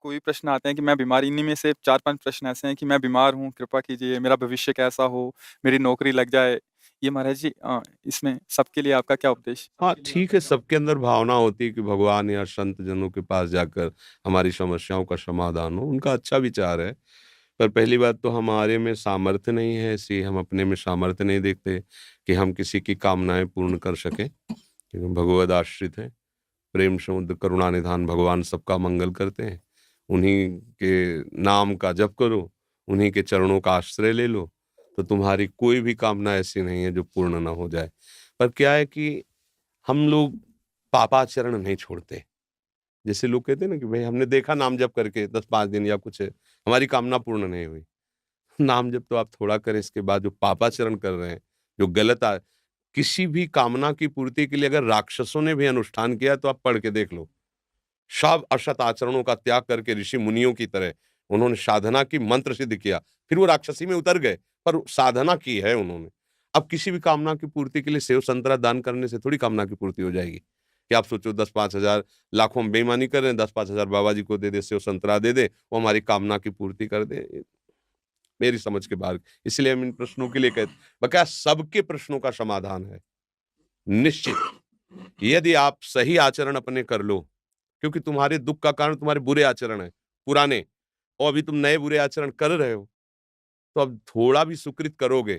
कोई प्रश्न आते हैं कि मैं बीमार, इन्हीं में से 4-5 प्रश्न ऐसे हैं कि मैं बीमार हूँ, कृपा कीजिए, मेरा भविष्य कैसा हो, मेरी नौकरी लग जाए। ये महाराज जी इसमें सबके लिए आपका क्या उपदेश? हाँ, ठीक है, सबके अंदर भावना होती है कि भगवान या संत जनों के पास जाकर हमारी समस्याओं का समाधान हो, उनका अच्छा विचार है। पर पहली बात तो हमारे में सामर्थ्य नहीं है ऐसी, हम अपने में सामर्थ्य नहीं देखते कि हम किसी की कामनाएँ पूर्ण कर सकें, क्योंकि हम भगवद आश्रित हैं। प्रेम समुद्र करुणा निधान भगवान सबका मंगल करते हैं। उन्हीं के नाम का जप करो, उन्हीं के चरणों का आश्रय ले लो, तो तुम्हारी कोई भी कामना ऐसी नहीं है जो पूर्ण ना हो जाए। पर क्या है कि हम लोग पापाचरण नहीं छोड़ते। जैसे लोग कहते हैं ना कि भई हमने देखा नाम जप करके 10-5 दिन या कुछ हमारी कामना पूर्ण नहीं हुई। नाम जप तो आप थोड़ा करें, इसके बाद जो पापाचरण कर रहे हैं, जो गलत किसी भी कामना की पूर्ति के लिए अगर राक्षसों ने भी अनुष्ठान किया तो आप पढ़ के देख लो। सब असत आचरणों का त्याग करके ऋषि मुनियों की तरह उन्होंने साधना की, मंत्र सिद्ध किया, फिर वो राक्षसी में उतर गए, पर साधना की है उन्होंने। अब किसी भी कामना की पूर्ति के लिए सेव संतरा दान करने से थोड़ी कामना की पूर्ति हो जाएगी। कि आप सोचो 10-5 हजार, लाखों में बेईमानी कर रहे हैं, 10-5 हजार बाबा जी को दे दे, सेव संतरा दे दे, वो हमारी कामना की पूर्ति कर दे। मेरी समझ के बाहर। इसलिए हम इन प्रश्नों के लिए कहते, बकाया सबके प्रश्नों का समाधान है निश्चित, यदि आप सही आचरण अपने कर लो, क्योंकि तुम्हारे दुख का कारण तुम्हारे बुरे आचरण है पुराने, और अभी तुम नए बुरे आचरण कर रहे हो, तो अब थोड़ा भी सुकृत करोगे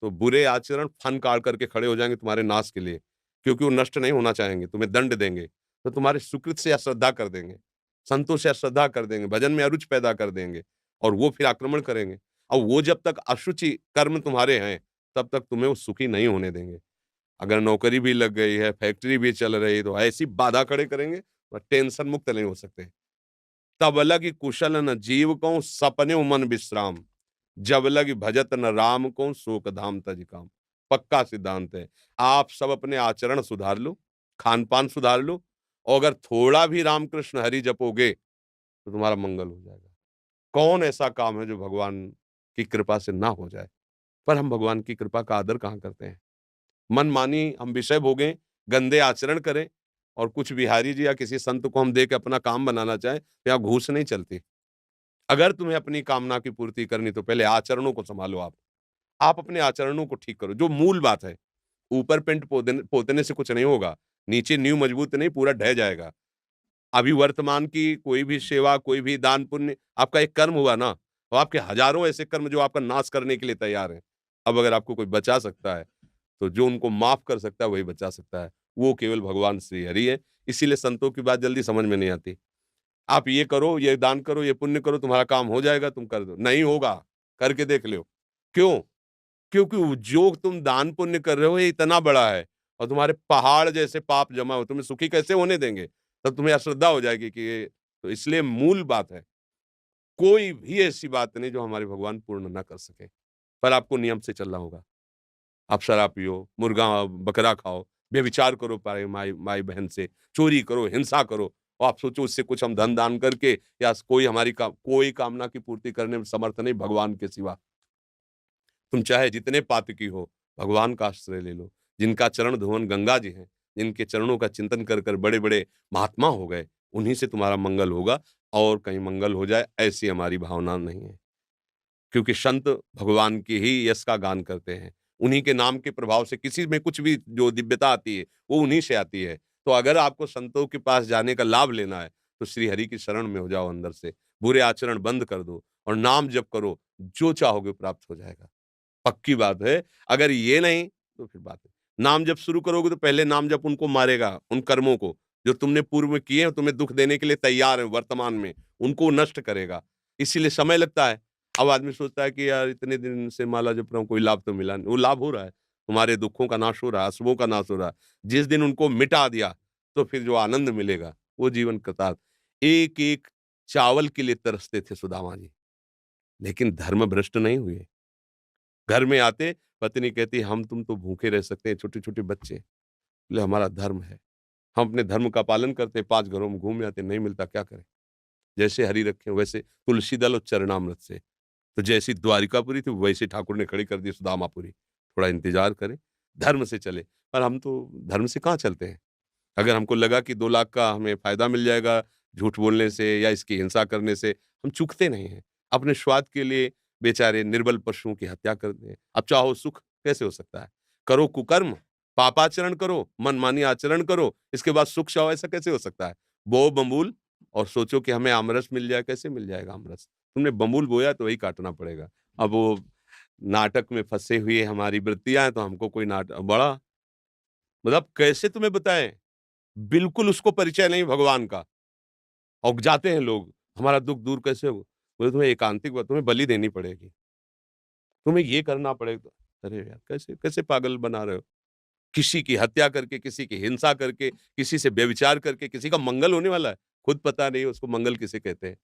तो बुरे आचरण फन काढ़ करके खड़े हो जाएंगे तुम्हारे नाश के लिए, क्योंकि वो नष्ट नहीं होना चाहेंगे, तुम्हें दंड देंगे, तो तुम्हारे सुकृत से अश्रद्धा कर देंगे, संतों से अश्रद्धा कर देंगे, भजन में अरुचि पैदा कर देंगे, और वो फिर आक्रमण करेंगे। और वो जब तक अशुचि कर्म तुम्हारे हैं, तब तक तुम्हें वो सुखी नहीं होने देंगे। अगर नौकरी भी लग गई है, फैक्ट्री भी चल रही है, तो ऐसी बाधा खड़े करेंगे, और टेंशन मुक्त नहीं हो सकते। तब लगी कुशल न जीव को सपने मन विश्राम, जब लगी भजत न राम को शोक धाम तज काम। पक्का सिद्धांत है। आप सब अपने आचरण सुधार लो, खान पान सुधार लो, और अगर थोड़ा भी रामकृष्ण हरि जपोगे तो तुम्हारा मंगल हो जाएगा। कौन ऐसा काम है जो भगवान की कृपा से ना हो जाए? पर हम भगवान की कृपा का आदर कहाँ करते हैं? मनमानी हम विषय भोगें, गंदे आचरण करें, और कुछ बिहारी जी या किसी संत को हम दे के अपना काम बनाना चाहें, तो यहाँ घूस नहीं चलती। अगर तुम्हें अपनी कामना की पूर्ति करनी तो पहले आचरणों को सँभालो आप। आप अपने आचरणों को ठीक करो, जो मूल बात है। ऊपर पेंट पोतने से कुछ नहीं होगा, नीचे नींव मजबूत नहीं, पूरा ढह जाएगा। अभी वर्तमान की कोई भी सेवा, कोई भी दान पुण्य आपका एक कर्म हुआ ना, और आपके हज़ारों ऐसे कर्म जो आपका नाश करने के लिए तैयार हैं। अब अगर आपको कोई बचा सकता है, तो जो उनको माफ़ कर सकता है वही बचा सकता है। वो केवल भगवान श्री हरि है। इसीलिए संतों की बात जल्दी समझ में नहीं आती। आप ये करो, ये दान करो, ये पुण्य करो, तुम्हारा काम हो जाएगा, तुम कर दो। नहीं होगा, करके देख लो। क्यों? क्योंकि वो जो तुम दान पुण्य कर रहे हो ये इतना बड़ा है, और तुम्हारे पहाड़ जैसे पाप जमा हो, तुम्हें सुखी कैसे होने देंगे? तब तुम्हें अश्रद्धा हो जाएगी कि ये, तो इसलिए मूल बात है, कोई भी ऐसी बात नहीं जो हमारे भगवान पूर्ण ना कर सके। पर आपको नियम से चलना होगा। आप शराब पियो, मुर्गा बकरा खाओ, व्यभिचार करो पाए माई-बहन से, चोरी करो, हिंसा करो, और आप सोचो उससे कुछ हम धन दान करके या कोई हमारी कोई कामना की पूर्ति करने में समर्थ नहीं भगवान के सिवा। तुम चाहे जितने पापी की हो, भगवान का आश्रय ले लो। जिनका चरण धुवन गंगा जी हैं, जिनके चरणों का चिंतन कर कर बड़े-बड़े महात्मा हो गए, उन्हीं से तुम्हारा मंगल होगा, और कहीं मंगल हो जाए ऐसी हमारी भावना नहीं है। क्योंकि संत भगवान के ही यश का गान करते हैं। उन्हीं के नाम के प्रभाव से किसी में कुछ भी जो दिव्यता आती है, वो उन्हीं से आती है। तो अगर आपको संतों के पास जाने का लाभ लेना है, तो श्री हरि की शरण में हो जाओ अंदर से। बुरे आचरण बंद कर दो और नाम जप करो, जो चाहोगे प्राप्त हो जाएगा। पक्की बात है, अगर ये नहीं तो फिर बात है। नाम जप शुरू करोगे तो पहले नाम जप उनको मारेगा, उन कर्मों को, जो तुमने पूर्व में किए हैं, तुम्हें दुःख देने के लिए तैयार हैं वर्तमान में, उनको नष्ट करेगा। इसीलिए समय लगता है। अब आदमी सोचता है कि यार इतने दिन से माला जप रहा हूँ, कोई लाभ तो मिला नहीं। वो लाभ हो रहा है, तुम्हारे दुखों का नाश हो रहा है, अशुभों का नाश हो रहा है। जिस दिन उनको मिटा दिया, तो फिर जो आनंद मिलेगा, वो जीवन कृतार्थ। एक-एक चावल के लिए तरसते थे सुदामा जी, लेकिन धर्म भ्रष्ट नहीं हुए। घर में आते, पत्नी कहती हम तुम तो भूखे रह सकते हैं, छोटे-छोटे बच्चे। बोले हमारा धर्म है। हम अपने धर्म का पालन करते, 5 घरों में घूम आते, नहीं मिलता क्या करें? जैसे हरि रखें वैसे तुलसी दल और चरणामृत से। तो जैसी द्वारिकापुरी थी वैसे ठाकुर ने खड़ी कर दी सुदामापुरी। थोड़ा इंतज़ार करें, धर्म से चलें। पर हम तो धर्म से कहाँ चलते हैं? अगर हमको लगा कि 2 लाख का हमें फ़ायदा मिल जाएगा, झूठ बोलने से या इसकी हिंसा करने से हम चूकते नहीं हैं। अपने स्वार्थ के लिए बेचारे निर्बल पशुओं की हत्या करते हैं। अब चाहो सुख कैसे हो सकता है? करो कुकर्म, पापाचरण करो, मनमानी आचरण करो, इसके बाद सुख चाहो, ऐसा कैसे हो सकता है? बोओ बबूल और सोचो कि हमें आमरस मिल जाए, कैसे मिल जाएगा आमरस? तुमने बबूल बोया तो वही काटना पड़ेगा। अब वो नाटक में फँसे हुए हमारी वृत्तियाँ हैं तो हमको कोई बड़ा मतलब कैसे तुम्हें बताएँ? बिल्कुल उसको परिचय नहीं भगवान का। और जाते हैं लोग, हमारा दुःख दूर कैसे हो? बोले तुम्हें एकांतिक तुम्हें बलि देनी पड़ेगी। तुम्हें ये करना पड़ेगा। अरे यार! कैसे कैसे पागल बना रहे हो? किसी की हत्या करके, किसी की हिंसा करके, किसी से व्यभिचार करके किसी का मंगल होने वाला है? खुद पता नहीं उसको मंगल किसे कहते हैं।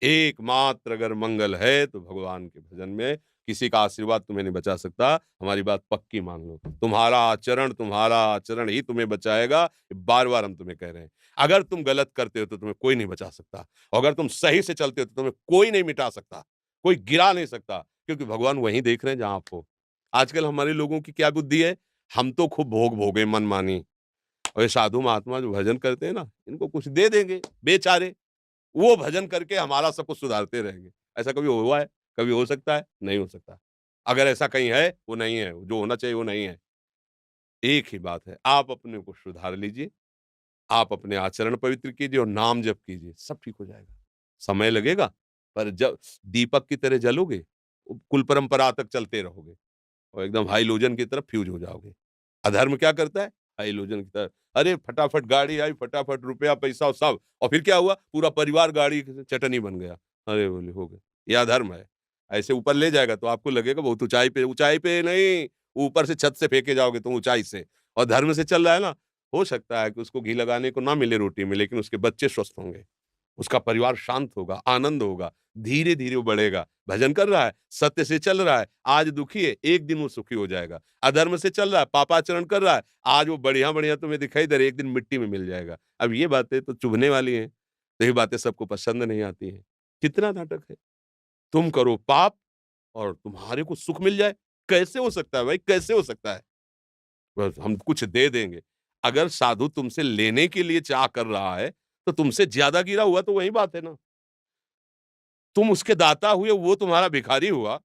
एकमात्र अगर मंगल है तो भगवान के भजन में, किसी का आशीर्वाद तुम्हें नहीं बचा सकता, हमारी बात पक्की मान लो। तुम्हारा आचरण ही तुम्हें बचाएगा, बार-बार हम तुम्हें कह रहे हैं। अगर तुम गलत करते हो तो तुम्हें कोई नहीं बचा सकता, और अगर तुम सही से चलते हो तो तुम्हें कोई नहीं मिटा सकता, कोई गिरा नहीं सकता, क्योंकि भगवान वहीं देख रहे हैं जहाँ आप हो। आजकल हमारे लोगों की क्या बुद्धि है, हम तो खूब भोग भोगे मनमानी, और ये साधु महात्मा जो भजन करते हैं ना, इनको कुछ दे देंगे बेचारे, वो भजन करके हमारा सब कुछ सुधारते रहेंगे। ऐसा कभी हुआ है? कभी हो सकता है? नहीं हो सकता। अगर ऐसा कहीं है, वो नहीं है, जो होना चाहिए वो नहीं है। एक ही बात है, आप अपने को सुधार लीजिए, आप अपने आचरण पवित्र कीजिए और नाम जप कीजिए, सब ठीक हो जाएगा। समय लगेगा, पर जब दीपक की तरह जलोगे, कुल परंपरा तक चलते रहोगे और एकदम हाइलोजन की तरफ फ्यूज हो जाओगे। अधर्म क्या करता है? हाइलोजन की तरह, अरे फटाफट गाड़ी आई, फटाफट रुपया, पैसा और सब, और फिर क्या हुआ? पूरा परिवार गाड़ी की चटनी बन गया। अरे बोले हो गया। ये अधर्म है। ऐसे ऊपर ले जाएगा तो आपको लगेगा बहुत ऊँचाई पे नहीं, ऊपर से छत से फेंके जाओगे तुम ऊँचाई से। और धर्म से चल रहा है ना, हो सकता है कि उसको घी लगाने को ना मिले रोटी में, लेकिन उसके बच्चे स्वस्थ होंगे। उसका परिवार शांत होगा, आनंद होगा, धीरे-धीरे वो बढ़ेगा। भजन कर रहा है, सत्य से चल रहा है, आज दुखी है, एक दिन वो सुखी हो जाएगा। अधर्म से चल रहा है, पापाचरण कर रहा है, आज वो बढ़िया-बढ़िया तुम्हें दिखाई दे रहा है, एक दिन मिट्टी में मिल जाएगा। अब ये बातें तो चुभने वाली हैं, तो ये बातें सबको पसंद नहीं आती हैं। कितना नाटक है? तुम करो पाप और तुम्हारे को सुख मिल जाए, कैसे हो सकता है भाई, कैसे हो सकता है? बस हम कुछ दे देंगे। अगर साधु तुमसे लेने के लिए चाह कर रहा है, तो तुमसे ज़्यादा गिरा हुआ तो वही बात है ना। तुम उसके दाता हुए, वो तुम्हारा भिखारी हुआ।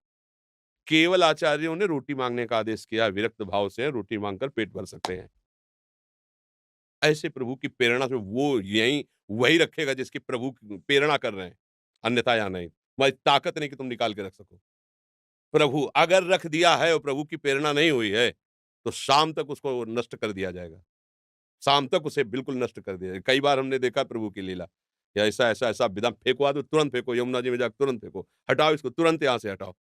केवल आचार्यों ने रोटी माँगने का आदेश किया, विरक्त भाव से रोटी माँगकर पेट भर सकते हैं। ऐसे प्रभु की प्रेरणा से वो यहीं वही रखेगा जिसकी प्रभु प्रेरणा कर रहे हैं, अन्यथा यहाँ नहीं। तुम्हारी ताकत नहीं कि तुम निकाल के रख सको। प्रभु अगर रख दिया है और प्रभु की प्रेरणा नहीं हुई है, तो शाम तक उसको नष्ट कर दिया जाएगा। शाम तक उसे बिल्कुल नष्ट कर दिया जाएगा। कई बार हमने देखा प्रभु की लीला, या ऐसा विधा फेंकवा दो, तुरंत फेंको, यमुना जी में जाकर तुरंत फेंको, हटाओ इसको, तुरंत यहाँ से हटाओ।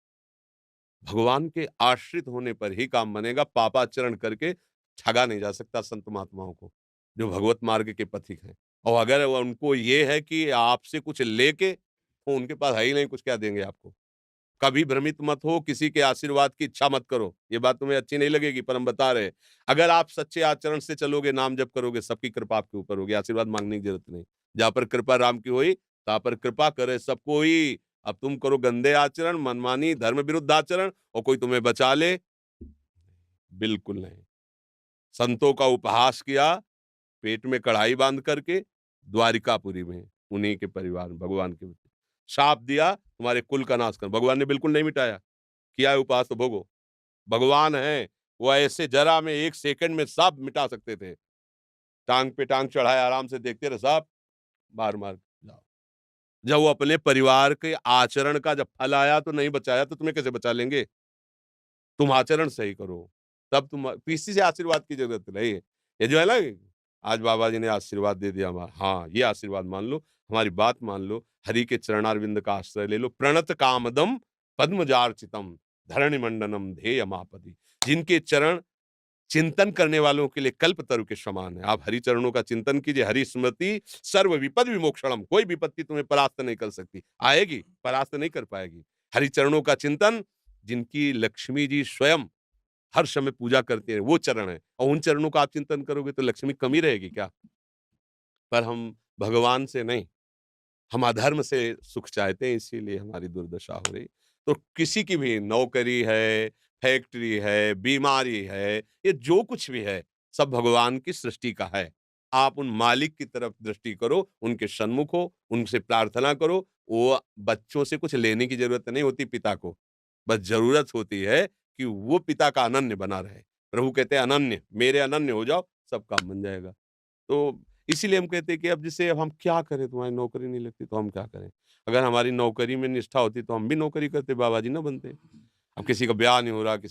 भगवान के आश्रित होने पर ही काम बनेगा, पापाचरण करके ठगा नहीं जा सकता संत महात्माओं को, जो भगवत मार्ग के पथिक हैं। और अगर वो उनको ये है कि आपसे कुछ लेके, तो उनके पास है ही नहीं, कुछ क्या देंगे आपको। कभी भ्रमित मत हो, किसी के आशीर्वाद की इच्छा मत करो। ये बात तुम्हें अच्छी नहीं लगेगी, पर हम बता रहे हैं। अगर आप सच्चे आचरण से चलोगे, नाम जप करोगे, सबकी कृपा आपके ऊपर होगी, आशीर्वाद माँगने की ज़रूरत नहीं। जहाँ पर कृपा राम की होई, तहाँ पर कृपा करे सब कोई। अब तुम करो गंदे आचरण, मनमानी, धर्म विरुद्ध आचरण, और कोई तुम्हें बचा ले? बिल्कुल नहीं। संतों का उपहास किया, पेट में कढ़ाई बाँध करके, द्वारिकापुरी में, उन्हीं के परिवार में, भगवान के। शाप दिया, तुम्हारे कुल का नाश कर, भगवान ने बिल्कुल नहीं मिटाया। किया है उपवास तो भोगो। भगवान हैं, वो ऐसे ज़रा में 1 सेकंड में सब मिटा सकते थे। टाँग पे टाँग चढ़ाए आराम से देखते रहे साहब, मार-मार जाओ। जब वो अपने परिवार के आचरण का जब फल आया तो नहीं बचाया, तो तुम्हें कैसे बचा लेंगे? तुम आचरण सही करो, तब तुम किसी से आशीर्वाद की ज़रूरत नहीं है। ये जो है ना, आज बाबा जी ने आशीर्वाद दे दिया हमारा, हाँ, ये आशीर्वाद मान लो, हमारी बात मान लो, हरि के चरणारविंद का आश्रय ले लो, प्रणत कामदम पद्मजार्चितम धरणिमंडनम ध्येयमापदि। जिनके चरण चिंतन करने वालों के लिए कल्पतरु के समान है। आप हरि चरणों का चिंतन कीजिए, हरि स्मृति सर्व विपद विमोक्षणम, कोई विपत्ति तुम्हें परास्त नहीं कर सकती। आएगी, परास्त नहीं कर पाएगी। हरि चरणों का चिंतन, जिनकी लक्ष्मी जी स्वयं हर समय पूजा करते हैं, वो चरण है, और उन चरणों का आप चिंतन करोगे तो लक्ष्मी कमी रहेगी क्या? पर हम भगवान से नहीं, हम अधर्म से सुख चाहते हैं, इसीलिए हमारी दुर्दशा हो रही। तो किसी की भी नौकरी है, फैक्ट्री है, बीमारी है, ये जो कुछ भी है, सब भगवान की सृष्टि का है। आप उन मालिक की तरफ दृष्टि करो, उनके सन्मुख हो, उनसे प्रार्थना करो। वो बच्चों से कुछ लेने की ज़रूरत नहीं होती पिता को, बस ज़रूरत होती है कि वो पिता का अनन्य बना रहे। प्रभु कहते हैं अनन्य, मेरे अनन्य हो जाओ, सब काम बन जाएगा। तो इसीलिए हम कहते हैं कि अब जैसे अब हम क्या करें, तुम्हारी नौकरी नहीं लगती तो हम क्या करें? अगर हमारी नौकरी में निष्ठा होती तो हम भी नौकरी करते, बाबा जी ना बनते। अब किसी का ब्याह नहीं हो रहा,